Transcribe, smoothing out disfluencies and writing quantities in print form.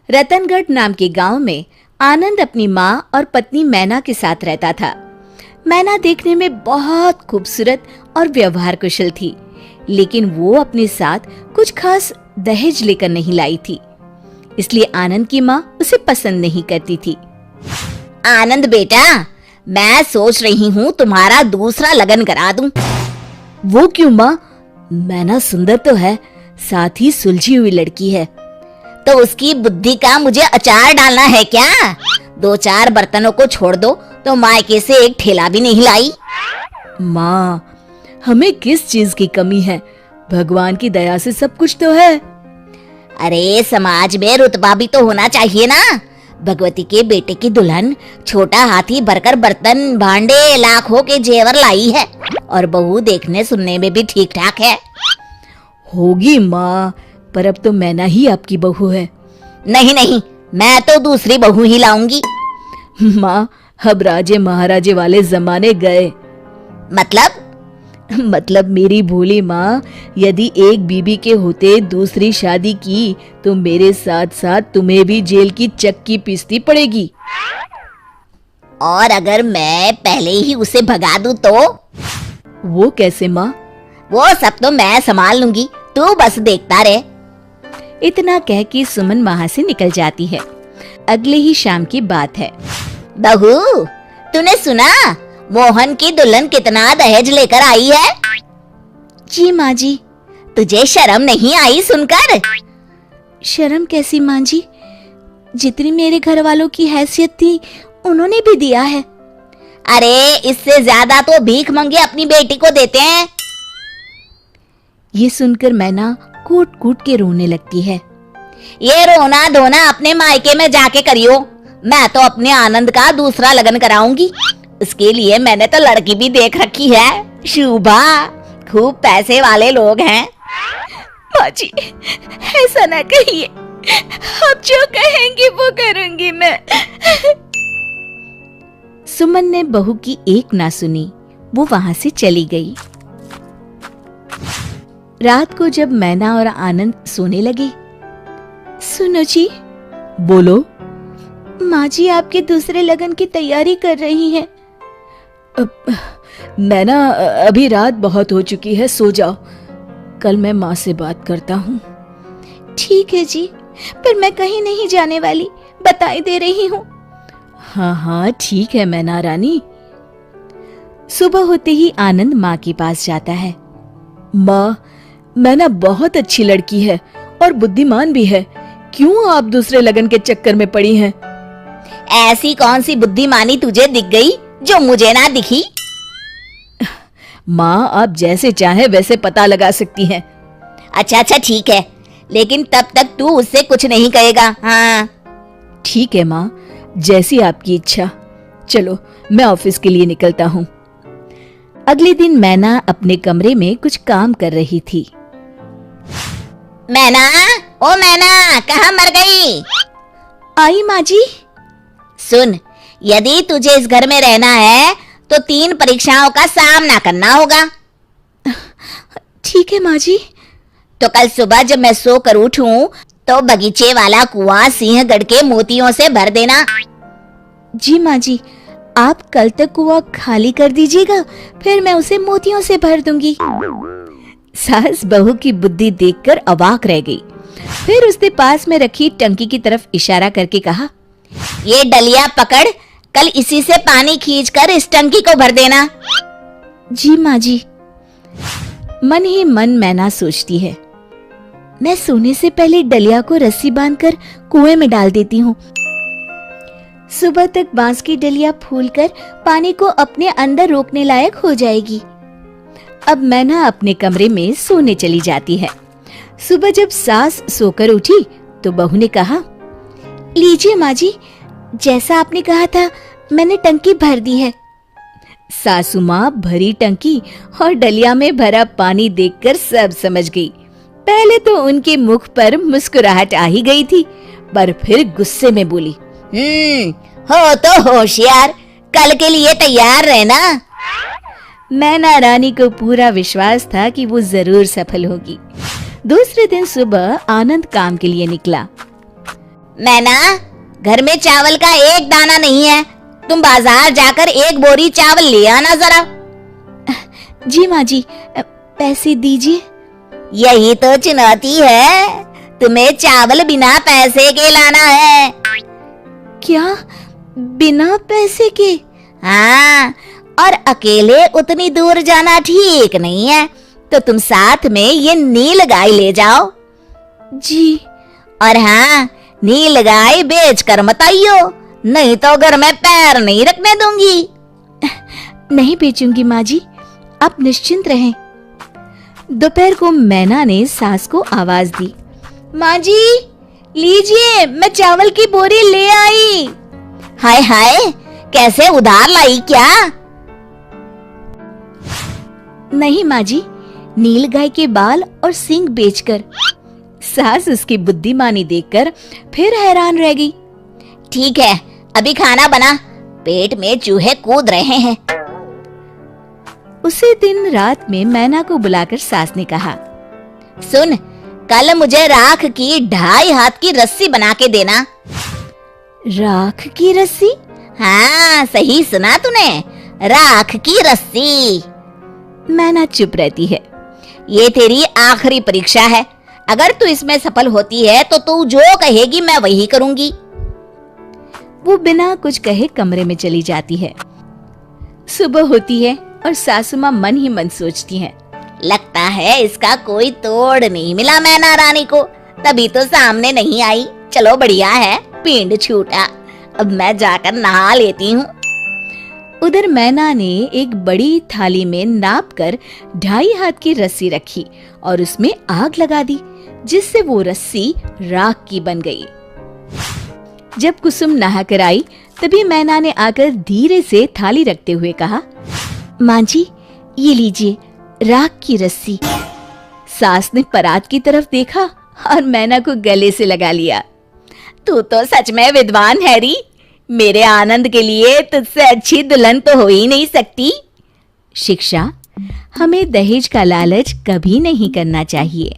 रतनगढ़ नाम के गांव में आनंद अपनी माँ और पत्नी मैना के साथ रहता था। मैना देखने में बहुत खूबसूरत और व्यवहार कुशल थी, लेकिन वो अपने साथ कुछ खास दहेज लेकर नहीं लाई थी, इसलिए आनंद की माँ उसे पसंद नहीं करती थी। आनंद बेटा, मैं सोच रही हूँ तुम्हारा दूसरा लगन करा दूं। वो क्यों माँ? मैना सुंदर तो है, साथ ही सुलझी हुई लड़की है। तो उसकी बुद्धि का मुझे अचार डालना है क्या? 2-4 बर्तनों को छोड़ दो तो मायके से एक ठेला भी नहीं लाई। माँ, हमें किस चीज की कमी है? भगवान की दया से सब कुछ तो है। अरे समाज में रुतबा भी तो होना चाहिए ना। भगवती के बेटे की दुल्हन छोटा हाथी भरकर बर्तन भांडे लाखों के जेवर लाई है, और बहू देखने सुनने में भी ठीक ठाक है। होगी माँ, पर अब तो मैना ही आपकी बहू है। नहीं नहीं, मैं तो दूसरी बहू ही लाऊंगी। माँ, अब राजे महाराजे वाले जमाने गए। मतलब मेरी भोली माँ, यदि एक बीबी के होते दूसरी शादी की तो मेरे साथ साथ तुम्हें भी जेल की चक्की पीसती पड़ेगी। और अगर मैं पहले ही उसे भगा दूं तो? वो कैसे माँ? वो सब तो मैं संभाल लूंगी, तू बस देखता रहे। इतना कह के सुमन वहाँ से निकल जाती है। अगले ही शाम की बात है। बहू, तूने सुना मोहन की दुल्हन कितना दहेज लेकर आई है? जी माँ जी। तुझे शर्म नहीं आई सुनकर? शर्म कैसी माँ जी? जितनी मेरे घर वालों की हैसियत थी उन्होंने भी दिया है। अरे इससे ज्यादा तो भीख मंगे अपनी बेटी को देते हैं। ये सुनकर मैना कूट कूट के रोने लगती है। ये रोना धोना अपने मायके में जाके करियो, मैं तो अपने आनंद का दूसरा लगन कराऊंगी। उसके लिए मैंने तो लड़की भी देख रखी है, शुभा। खूब पैसे वाले लोग हैं। माँ जी, ऐसा ना कहिए, आप जो कहेंगी वो करूंगी मैं। सुमन ने बहू की एक ना सुनी, वो वहां से चली गई। रात को जब मैना और आनंद सोने लगे, सुनो जी। बोलो। माँ जी आपके दूसरे लगन की तैयारी कर रही हैं। मैना, अभी रात बहुत हो चुकी है, सो जाओ। कल मैं माँ से बात करता हूँ। ठीक है जी, पर मैं कहीं नहीं जाने वाली, बताई दे रही हूँ। हाँ हाँ ठीक है मैना रानी। सुबह होते ही आनंद माँ के पास जाता है। माँ, मैना बहुत अच्छी लड़की है और बुद्धिमान भी है, क्यों आप दूसरे लगन के चक्कर में पड़ी हैं? ऐसी कौन सी बुद्धिमानी तुझे दिख गई जो मुझे ना दिखी? माँ, आप जैसे चाहे वैसे पता लगा सकती हैं। अच्छा ठीक है, लेकिन तब तक तू उससे कुछ नहीं कहेगा। हाँ ठीक है माँ, जैसी आपकी इच्छा। चलो मैं ऑफिस के लिए निकलता हूँ। अगले दिन मैना अपने कमरे में कुछ काम कर रही थी। मैना, ओ मैना, कहाँ मर गई? आई माँ जी। सुन, यदि तुझे इस घर में रहना है तो 3 परीक्षाओं का सामना करना होगा। ठीक है माँ जी। तो कल सुबह जब मैं सोकर उठूं तो बगीचे वाला कुआं सिंहगढ़ के मोतियों से भर देना। जी माँ जी, आप कल तक कुआं खाली कर दीजिएगा, फिर मैं उसे मोतियों से भर दूंगी। सास बहू की बुद्धि देखकर अवाक रह गई। फिर उसने पास में रखी टंकी की तरफ इशारा करके कहा, ये डलिया पकड़, कल इसी से पानी खींचकर इस टंकी को भर देना। जी माँ जी। मन ही मन मैना सोचती है, मैं सोने से पहले डलिया को रस्सी बांधकर कुएं में डाल देती हूँ। सुबह तक बांस की डलिया फूलकर पानी को अपने अंदर रोकने लायक हो जाएगी। अब मैना अपने कमरे में सोने चली जाती है। सुबह जब सास सोकर उठी तो बहू ने कहा, लीजिए माँ जी, जैसा आपने कहा था मैंने टंकी भर दी है। सासू माँ भरी टंकी और डलिया में भरा पानी देखकर सब समझ गई। पहले तो उनके मुख पर मुस्कुराहट आ ही गई थी, पर फिर गुस्से में बोली, हो तो होशियार, कल के लिए तैयार रहना। मैना रानी को पूरा विश्वास था कि वो जरूर सफल होगी। दूसरे दिन सुबह आनंद काम के लिए निकला। मैना, घर में चावल का एक दाना नहीं है, तुम बाजार जाकर एक बोरी चावल ले आना जरा। जी माँ जी, पैसे दीजिए। यही तो चुनौती है, तुम्हें चावल बिना पैसे के लाना है। क्या, बिना पैसे के? हाँ, और अकेले उतनी दूर जाना ठीक नहीं है, तो तुम साथ में ये नील गाय ले जाओ। जी। और हाँ, नील गाय बेच कर मत आइयो, नहीं तो घर में पैर नहीं रखने दूंगी। नहीं बेचूंगी माँ जी, आप निश्चिंत रहें। दोपहर को मैना ने सास को आवाज दी, माँ जी लीजिए, मैं चावल की बोरी ले आई। हाय हाय, कैसे उधार लाई क्या? नहीं माँ जी, नील गाय के बाल और सींग बेचकर। सास उसकी बुद्धिमानी देखकर फिर हैरान रह गई। ठीक है, अभी खाना बना, पेट में चूहे कूद रहे हैं। उसी दिन रात में मैना को बुलाकर सास ने कहा, सुन, कल मुझे राख की 2.5 हाथ की रस्सी बना के देना। राख की रस्सी? हाँ, सही सुना तूने, राख की रस्सी। मैना चुप रहती है। ये तेरी आखिरी परीक्षा है, अगर तू इसमें सफल होती है तो तू जो कहेगी मैं वही करूंगी। वो बिना कुछ कहे कमरे में चली जाती है। सुबह होती है और सासू माँ मन ही मन सोचती हैं, लगता है इसका कोई तोड़ नहीं मिला मैना रानी को, तभी तो सामने नहीं आई। चलो बढ़िया है, पिंड छूटा, अब मैं जाकर नहा लेती हूँ। उधर मैना ने एक बड़ी थाली में नाप कर 2.5 हाथ की रस्सी रखी और उसमें आग लगा दी, जिससे वो रस्सी राख की बन गई। जब कुसुम नहा कर आई, तभी मैना ने आकर धीरे से थाली रखते हुए कहा, माँ जी ये लीजिए राख की रस्सी। सास ने परात की तरफ देखा और मैना को गले से लगा लिया। तू तो सच में विद्वान है री, मेरे आनंद के लिए तुझसे अच्छी दुल्हन तो हो ही नहीं सकती। शिक्षा, हमें दहेज का लालच कभी नहीं करना चाहिए।